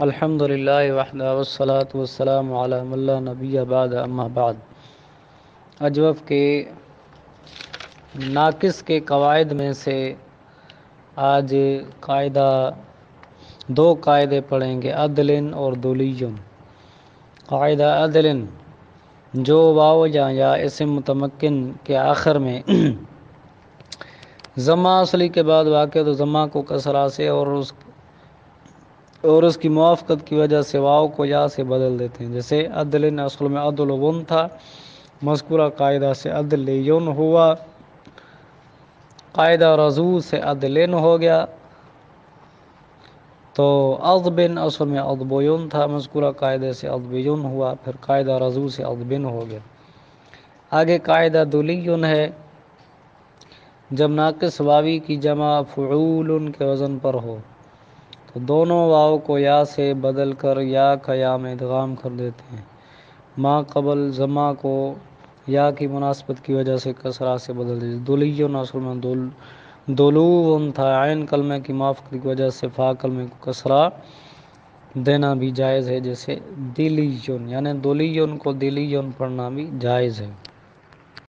الحمد للہ وحدہ والصلاة والسلام علی من لا نبی بعد اما بعد۔ اجوف کے ناقص کے قواعد میں سے آج دو قاعدے پڑھیں گے، عدل اور دلی۔ قاعدہ عدل، جو واو یا اسم متمکن کے آخر میں ضمہ اصلی کے بعد واقع تو ضمہ کو کسرہ سے اور اس کی موافقت کی وجہ سے واو کو یا سے بدل دیتے ہیں۔ جیسے عدل اصل میں عدل ون تھا، مذکورہ قاعدہ سے عدل یون ہوا، قاعدہ رضو سے عدلن ہو گیا، تو عضبن اصل میں عضبیون تھا، مذکورہ قاعدے سے عضبیون ہوا، پھر قاعدہ رضو سے عضبن ہو گیا۔ آگے قاعدہ دلیون ہے، جب ناقص واوی کی جمع فعول کے وزن پر ہو تو دونوں واو کو یا سے بدل کر یا کا یا میں ادغام کر دیتے ہیں۔ ما قبل ضمہ کو یا کی مناسبت کی وجہ سے کسرہ سے بدل دیتے ہیں۔ دلیون اصل میں دلون تھا، عین کلمے کی موافقت کی وجہ سے فا کلمے کو کسرہ دینا بھی جائز ہے، جیسے دلیون، یعنی دلیون کو دلیون پڑھنا بھی جائز ہے۔